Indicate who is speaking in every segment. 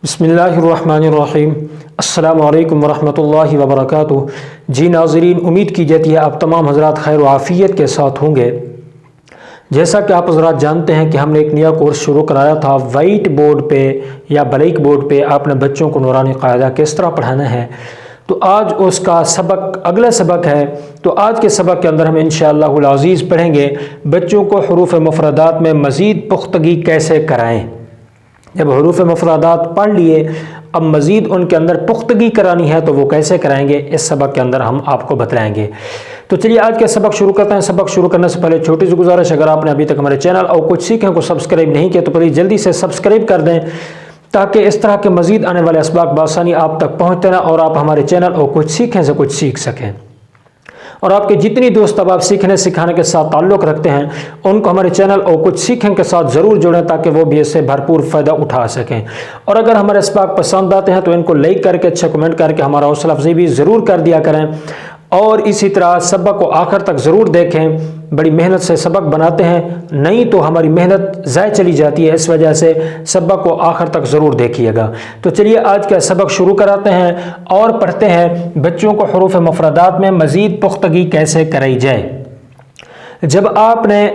Speaker 1: बिस्मिल्लाहिर्रहमानिर्रहीम। अस्सलामु अलैकुम वरहमतुल्लाहि वबरकातुहू। जी नाज़रीन, उम्मीद की जाती है आप तमाम हज़रात खैर व आफ़ियत के साथ होंगे। जैसा कि आप हज़रात जानते हैं कि हमने एक नया कोर्स शुरू कराया था, वाइट बोर्ड पे या ब्लैक बोर्ड पे आपने बच्चों को नूरानी क़ायदा किस तरह पढ़ाना है। तो आज उसका सबक अगला सबक है। तो आज के सबक के अंदर हम इंशाअल्लाहुल अज़ीज़ पढ़ेंगे बच्चों को हुरूफ़ मुफ़रदात में मज़ीद पुख्तगी कैसे कराएँ। जब हुरूफ़ मुफ़रदात पढ़ लिए, अब मज़ीद उनके अंदर पुख्तगी करानी है तो वो कैसे कराएंगे, इस सबक के अंदर हम आपको बतलाएंगे। तो चलिए आज के सबक शुरू करते हैं। सबक शुरू करने से पहले छोटी सी गुजारिश, अगर आपने अभी तक हमारे चैनल और कुछ सीखें को सब्सक्राइब नहीं किया तो प्लीज़ जल्दी से सब्सक्राइब कर दें, ताकि इस तरह के मज़ीद आने वाले असबाक बआसानी आप तक पहुँचते रहें और आप हमारे चैनल और कुछ सीखें से कुछ सीख सकें। और आपके जितनी दोस्त अब आप सीखने सिखाने के साथ ताल्लुक़ रखते हैं, उनको हमारे चैनल और कुछ सीखने के साथ ज़रूर जुड़ें, ताकि वो भी इससे भरपूर फ़ायदा उठा सकें। और अगर हमारे असबाक पसंद आते हैं तो इनको लाइक करके, अच्छा कमेंट करके हमारा हौसला अफजाई भी ज़रूर कर दिया करें। और इसी तरह सबक को आखिर तक ज़रूर देखें। बड़ी मेहनत से सबक बनाते हैं, नहीं तो हमारी मेहनत ज़ाय चली जाती है, इस वजह से सबक को आखिर तक ज़रूर देखिएगा। तो चलिए आज का सबक शुरू कराते हैं और पढ़ते हैं बच्चों को हुरूफ़ मुफ़रदात में मज़ीद पुख्तगी कैसे कराई जाए। जब आपने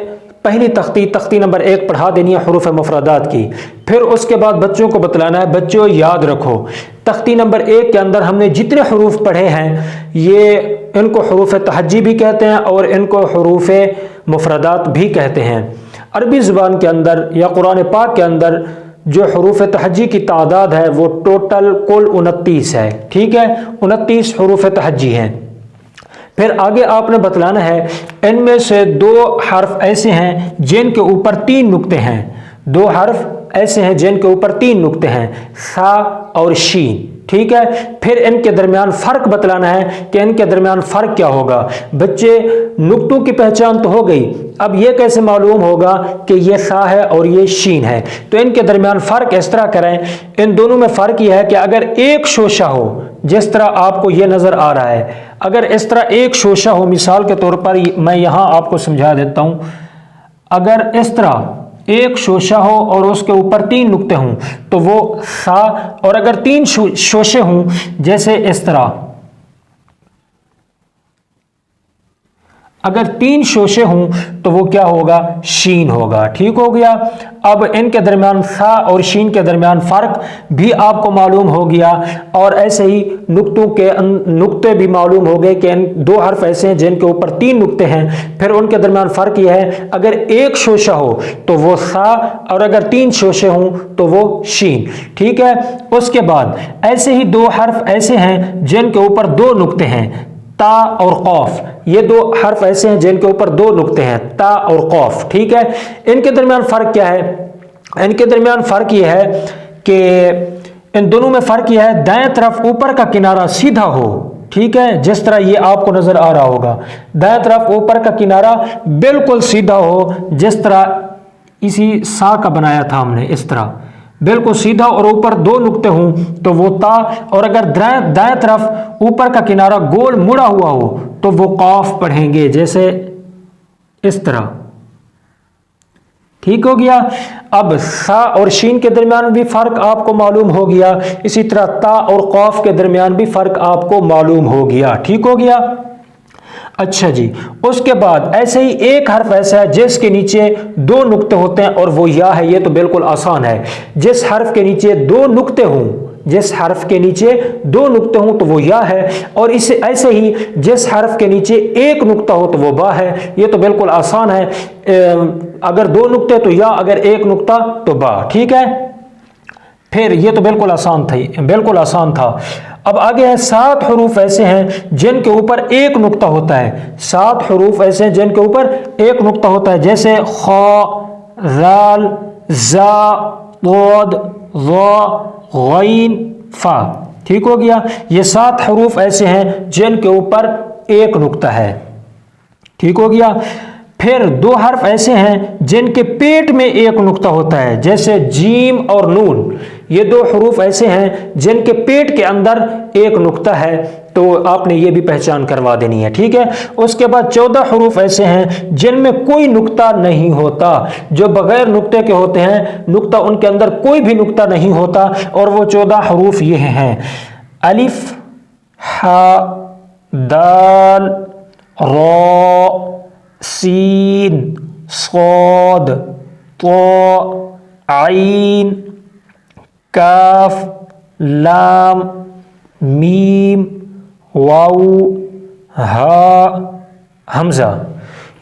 Speaker 1: पहली तख्ती नंबर 1 पढ़ा देनी है हुरूफ़ मुफ़रदात की, फिर उसके बाद बच्चों को बतलाना है, बच्चों याद रखो तख्ती नंबर 1 के अंदर हमने जितने हुरूफ पढ़े हैं, ये इनको हुरूफ़ तहज्जी भी कहते हैं और इनको हुरूफ़ मुफ़रदात भी कहते हैं। अरबी ज़ुबान के अंदर या कुरान पाक के अंदर जो हुरूफ़ तहज्जी की तादाद है वो टोटल कुल 29 है। ठीक है, 29 हुरूफ़ तहज्जी हैं। फिर आगे आपने बतलाना है इनमें से 2 हर्फ ऐसे हैं जिनके ऊपर 3 नुक्ते हैं। 2 हर्फ ऐसे हैं जिनके ऊपर 3 नुक्ते हैं, सा और शीन। ठीक है, फिर इनके दरमियान फ़र्क बतलाना है कि इनके दरमियान फ़र्क क्या होगा। बच्चे नुक्तों की पहचान तो हो गई, अब ये कैसे मालूम होगा कि ये सा है और ये शीन है। तो इनके दरमियान फ़र्क इस तरह करें, इन दोनों में फ़र्क यह है कि अगर एक शोशा हो, जिस तरह आपको ये नज़र आ रहा है, अगर इस तरह एक शोशा हो, मिसाल के तौर पर मैं यहाँ आपको समझा देता हूँ, अगर इस तरह एक शोशा हो और उसके ऊपर 3 नुक्ते हों तो वो सा, और अगर 3 शोशे हों जैसे इस तरह, अगर 3 शोशे हों तो वो क्या होगा, शीन होगा। ठीक हो गया। अब इनके दरमियान सा और शीन के दरमियान फ़र्क भी आपको मालूम हो गया, और ऐसे ही नुक्ते भी मालूम हो गए कि इन 2 हर्फ ऐसे हैं जिनके ऊपर 3 नुक्ते हैं। फिर उनके दरमियान फ़र्क यह है, अगर एक शोशा हो तो वो सा, और अगर 3 शोशे हों तो वो शीन। ठीक है, उसके बाद ऐसे ही 2 हर्फ ऐसे हैं जिनके ऊपर 2 नुक्ते हैं, ता और कौफ। ये 2 हर्फ ऐसे हैं जिनके ऊपर 2 नुक्ते हैं, ता और कौफ। ठीक है, इनके दरमियान फ़र्क क्या है, इनके दरमियान फ़र्क यह है कि इन दोनों में फ़र्क यह है, दाएं तरफ ऊपर का किनारा सीधा हो। ठीक है, जिस तरह ये आपको नज़र आ रहा होगा, दाएं तरफ ऊपर का किनारा बिल्कुल सीधा हो, जिस तरह इसी सा का बनाया था हमने, इस तरह बिल्कुल सीधा, और ऊपर 2 नुक्ते हों तो वो ता, और अगर दाएं तरफ ऊपर का किनारा गोल मुड़ा हुआ हो तो वो कौफ पढ़ेंगे, जैसे इस तरह। ठीक हो गया। अब सा और शीन के दरमियान भी फ़र्क आपको मालूम हो गया, इसी तरह ता और कौफ के दरमियान भी फ़र्क आपको मालूम हो गया। ठीक हो गया। अच्छा जी, उसके बाद ऐसे ही एक हर्फ ऐसा है जिसके नीचे 2 नुक्ते होते हैं और वो या है। ये तो बिल्कुल आसान है, जिस हर्फ के नीचे 2 नुक्ते हों, जिस हर्फ के नीचे 2 नुक्ते हों तो वो या है, और इसे ऐसे ही जिस हर्फ के नीचे 1 नुक्ता हो तो वो बा है। ये तो बिल्कुल आसान है, अगर 2 नुक्ते तो या, अगर 1 नुक्ता तो बा। ठीक है, फिर ये तो बिल्कुल आसान था। अब आगे है 7 हरूफ ऐसे हैं जिनके ऊपर 1 नुक्ता होता है। 7 हरूफ ऐसे हैं जिनके ऊपर 1 नुक्ता होता है, जैसे खा, राल, जा, तोद, ज़ा, गैन, फा। ठीक हो गया। ये 7 हरूफ ऐसे हैं जिनके ऊपर 1 नुक्ता है। ठीक हो गया। پھر دو حرف ایسے ہیں جن کے پیٹ میں ایک نقطہ ہوتا ہے، جیسے جیم اور نون، یہ دو حروف ایسے ہیں جن کے پیٹ کے اندر ایک نقطہ ہے، تو آپ نے یہ بھی پہچان کروا دینی ہے، ٹھیک ہے۔ اس کے بعد 14 حروف ایسے ہیں جن میں کوئی نقطہ نہیں ہوتا، جو بغیر نقطے کے ہوتے ہیں، نقطہ ان کے اندر کوئی بھی نقطہ نہیں ہوتا، اور وہ 14 حروف یہ ہیں: الف، ح، دال، را، سین، صاد، طاء، عین، کاف، لام، میم، واو، ہا، حمزہ۔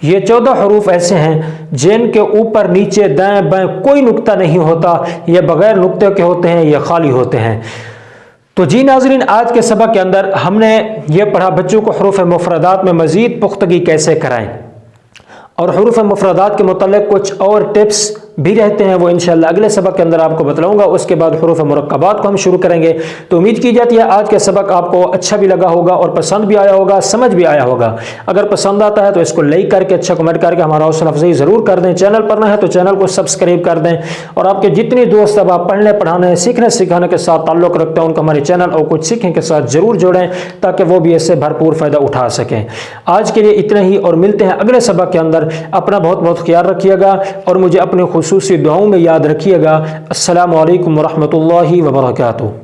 Speaker 1: یہ 14 حروف ایسے ہیں جن کے اوپر نیچے دائیں بائیں کوئی نقطہ نہیں ہوتا، یہ بغیر نقطے کے ہوتے ہیں، یہ خالی ہوتے ہیں۔ تو جی ناظرین، آج کے سبق کے اندر ہم نے یہ پڑھا بچوں کو حروف مفردات میں مزید پختگی کیسے کرائیں، اور حروف مفردات کے متعلق کچھ اور ٹپس بھی رہتے ہیں، وہ انشاءاللہ اگلے سبق کے اندر آپ کو بتلاؤں گا۔ اس کے بعد حروف مرکبات کو ہم شروع کریں گے۔ تو امید کی جاتی ہے آج کا سبق آپ کو اچھا بھی لگا ہوگا اور پسند بھی آیا ہوگا، سمجھ بھی آیا ہوگا۔ اگر پسند آتا ہے تو اس کو لائک کر کے، اچھا کمنٹ کر کے ہمارا حوصلہ افزائی ضرور کر دیں۔ چینل پر نہ ہے تو چینل کو سبسکرائب کر دیں، اور آپ کے جتنے دوست اب آپ پڑھنے پڑھانے سیکھنے سکھانے کے ساتھ تعلق رکھتے ہیں ان کو ہمارے چینل اور کچھ سیکھنے کے ساتھ ضرور جوڑیں، تاکہ وہ بھی اس سے بھرپور فائدہ اٹھا سکیں۔ آج کے لیے اتنا ہی، اور ملتے ہیں اگلے سبق کے اندر۔ اپنا بہت بہت خیال رکھیے گا، اور مجھے اپنے خصوصی دعاؤں میں یاد رکھیے گا۔ السلام علیکم ورحمۃ اللہ وبرکاتہ۔